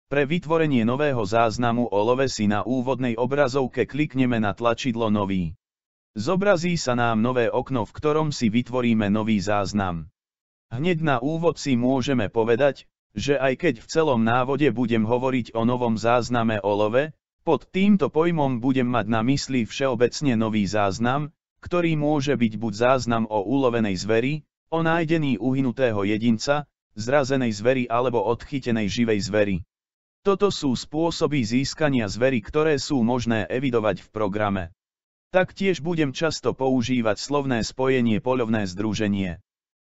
Pre vytvorenie nového záznamu o love si na úvodnej obrazovke klikneme na tlačidlo Nový. Zobrazí sa nám nové okno, v ktorom si vytvoríme nový záznam. Hneď na úvod si môžeme povedať, že aj keď v celom návode budem hovoriť o novom zázname o love, pod týmto pojmom budem mať na mysli všeobecne nový záznam, ktorý môže byť buď záznam o ulovenej zveri, o nájdení uhynutého jedinca, zrazenej zveri alebo odchytenej živej zveri. Toto sú spôsoby získania zveri, ktoré sú možné evidovať v programe. Taktiež budem často používať slovné spojenie poľovné združenie.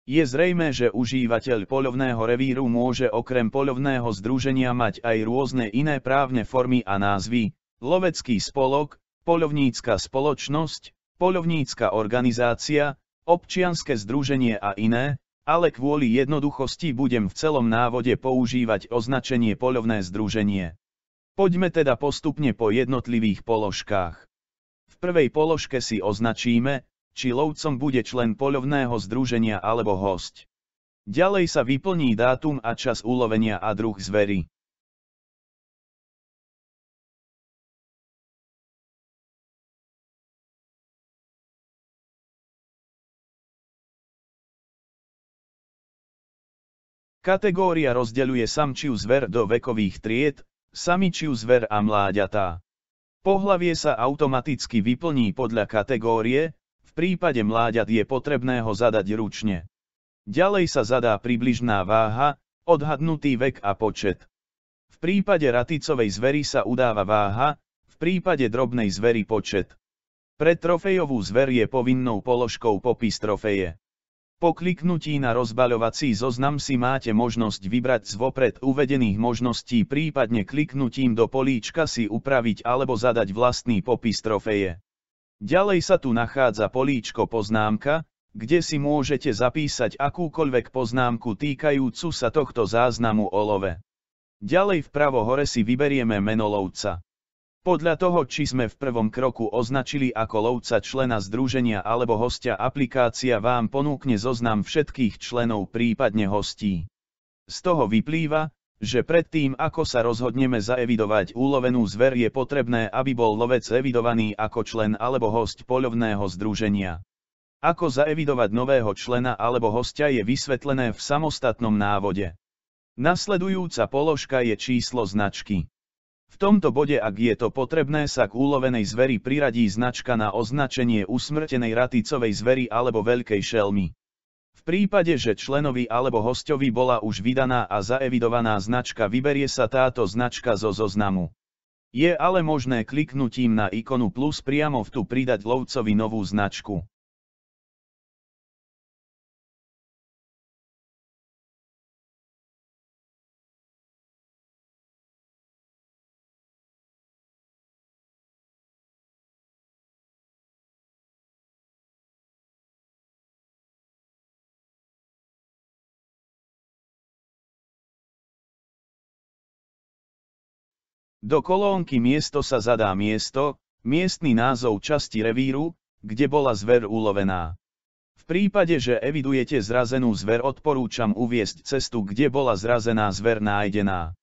Je zrejmé, že užívateľ poľovného revíru môže okrem poľovného združenia mať aj rôzne iné právne formy a názvy: lovecký spolok, poľovnícka spoločnosť, poľovnícka organizácia, občianske združenie a iné, ale kvôli jednoduchosti budem v celom návode používať označenie poľovné združenie. Poďme teda postupne po jednotlivých položkách. V prvej položke si označíme, či lovcom bude člen poľovného združenia alebo hosť. Ďalej sa vyplní dátum a čas ulovenia a druh zveri. Kategória rozdeľuje samčiu zver do vekových tried, samičiu zver a mláďatá. Pohlavie sa automaticky vyplní podľa kategórie, v prípade mláďat je potrebné ho zadať ručne. Ďalej sa zadá približná váha, odhadnutý vek a počet. V prípade raticovej zveri sa udáva váha, v prípade drobnej zveri počet. Pre trofejovú zver je povinnou položkou popis trofeje. Po kliknutí na rozbaľovací zoznam si máte možnosť vybrať z vopred uvedených možností, prípadne kliknutím do políčka si upraviť alebo zadať vlastný popis trofeje. Ďalej sa tu nachádza políčko poznámka, kde si môžete zapísať akúkoľvek poznámku týkajúcu sa tohto záznamu o love. Ďalej vpravo hore si vyberieme meno lovca. Podľa toho, či sme v prvom kroku označili ako lovca člena združenia alebo hostia, aplikácia vám ponúkne zoznam všetkých členov, prípadne hostí. Z toho vyplýva, že predtým, ako sa rozhodneme zaevidovať ulovenú zver, je potrebné, aby bol lovec evidovaný ako člen alebo hosť poľovného združenia. Ako zaevidovať nového člena alebo hostia je vysvetlené v samostatnom návode. Nasledujúca položka je číslo značky. V tomto bode, ak je to potrebné, sa k ulovenej zveri priradí značka na označenie usmrtenej raticovej zveri alebo veľkej šelmy. V prípade, že členovi alebo hosťovi bola už vydaná a zaevidovaná značka, vyberie sa táto značka zo zoznamu. Je ale možné kliknutím na ikonu plus priamo v tu pridať lovcovi novú značku. Do kolónky miesto sa zadá miesto, miestny názov časti revíru, kde bola zver ulovená. V prípade, že evidujete zrazenú zver, odporúčam uviesť cestu, kde bola zrazená zver nájdená.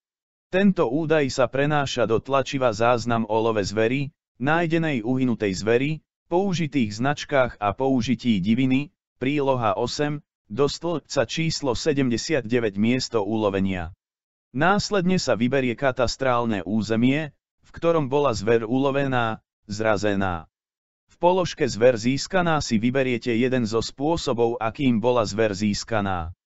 Tento údaj sa prenáša do tlačiva záznam o love zveri, nájdenej uhynutej zveri, použitých značkách a použití diviny, príloha 8, do stĺpca číslo 79 miesto ulovenia. Následne sa vyberie katastrálne územie, v ktorom bola zver ulovená, zrazená. V položke zver získaná si vyberiete jeden zo spôsobov, akým bola zver získaná.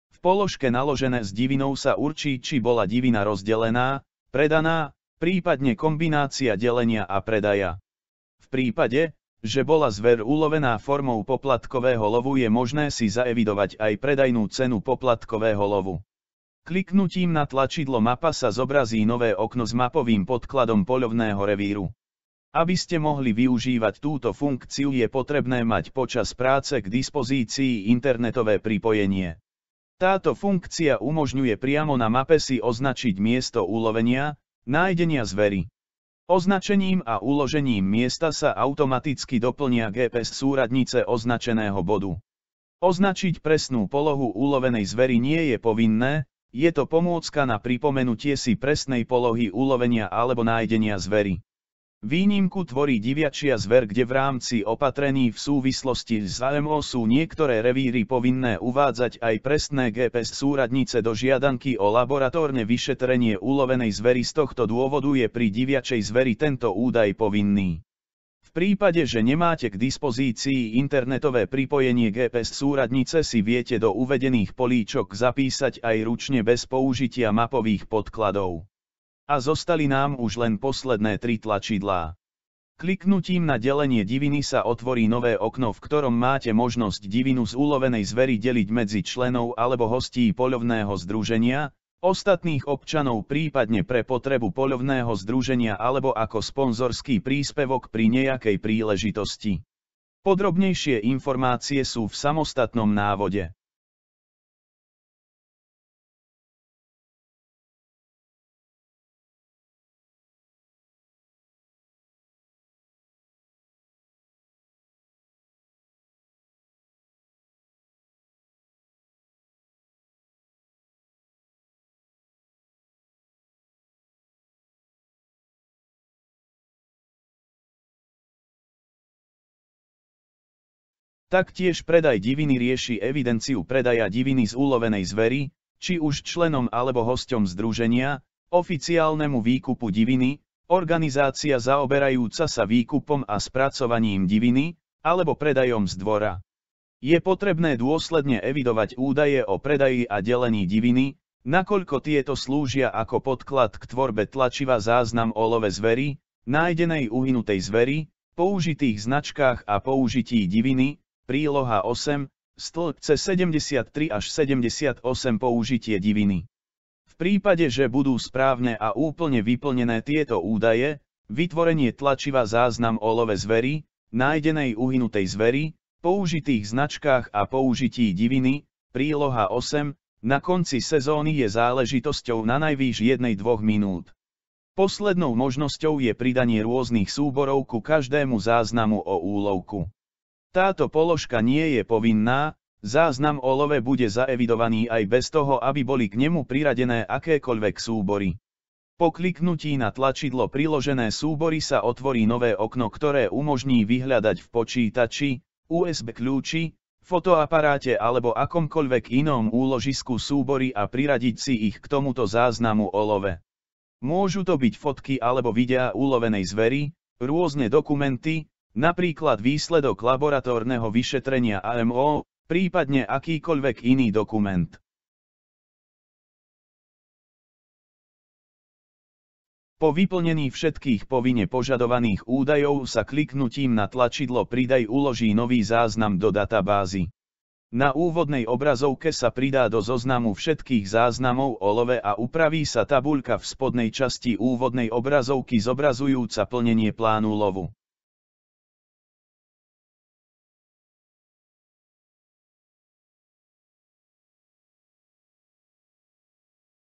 V položke naložené s divinou sa určí, či bola divina rozdelená, predaná, prípadne kombinácia delenia a predaja. V prípade, že bola zver ulovená formou poplatkového lovu, je možné si zaevidovať aj predajnú cenu poplatkového lovu. Kliknutím na tlačidlo mapa sa zobrazí nové okno s mapovým podkladom poľovného revíru. Aby ste mohli využívať túto funkciu, je potrebné mať počas práce k dispozícii internetové pripojenie. Táto funkcia umožňuje priamo na mape si označiť miesto ulovenia, nájdenia zveri. Označením a uložením miesta sa automaticky doplnia GPS súradnice označeného bodu. Označiť presnú polohu ulovenej zveri nie je povinné, je to pomôcka na pripomenutie si presnej polohy ulovenia alebo nájdenia zveri. Výnimku tvorí diviačia zver, kde v rámci opatrení v súvislosti s AMO sú niektoré revíry povinné uvádzať aj presné GPS súradnice do žiadanky o laboratórne vyšetrenie ulovenej zveri. Z tohto dôvodu je pri diviačej zveri tento údaj povinný. V prípade, že nemáte k dispozícii internetové pripojenie GPS súradnice, si viete do uvedených políčok zapísať aj ručne bez použitia mapových podkladov. A zostali nám už len posledné 3 tlačidlá. Kliknutím na delenie diviny sa otvorí nové okno, v ktorom máte možnosť divinu z ulovenej zveri deliť medzi členov alebo hostí poľovného združenia, ostatných občanov, prípadne pre potrebu poľovného združenia alebo ako sponzorský príspevok pri nejakej príležitosti. Podrobnejšie informácie sú v samostatnom návode. Taktiež predaj diviny rieši evidenciu predaja diviny z ulovenej zveri, či už členom alebo hosťom združenia, oficiálnemu výkupu diviny, organizácia zaoberajúca sa výkupom a spracovaním diviny, alebo predajom z dvora. Je potrebné dôsledne evidovať údaje o predaji a delení diviny, nakoľko tieto slúžia ako podklad k tvorbe tlačiva záznam o love zveri, nájdenej uhynutej zveri, použitých značkách a použití diviny. Príloha 8, stĺpce 73 až 78 použitie diviny. V prípade, že budú správne a úplne vyplnené tieto údaje, vytvorenie tlačiva záznam o love zveri, nájdenej uhynutej zveri, použitých značkách a použití diviny, príloha 8, na konci sezóny je záležitosťou na najvýš 1-2 minút. Poslednou možnosťou je pridanie rôznych súborov ku každému záznamu o úlovku. Táto položka nie je povinná, záznam o love bude zaevidovaný aj bez toho, aby boli k nemu priradené akékoľvek súbory. Po kliknutí na tlačidlo Priložené súbory sa otvorí nové okno, ktoré umožní vyhľadať v počítači, USB kľúči, fotoaparáte alebo akomkoľvek inom úložisku súbory a priradiť si ich k tomuto záznamu o love. Môžu to byť fotky alebo videá ulovenej zveri, rôzne dokumenty, napríklad výsledok laboratórneho vyšetrenia AMO, prípadne akýkoľvek iný dokument. Po vyplnení všetkých povinne požadovaných údajov sa kliknutím na tlačidlo Pridaj uloží nový záznam do databázy. Na úvodnej obrazovke sa pridá do zoznamu všetkých záznamov o love a upraví sa tabuľka v spodnej časti úvodnej obrazovky zobrazujúca plnenie plánu lovu.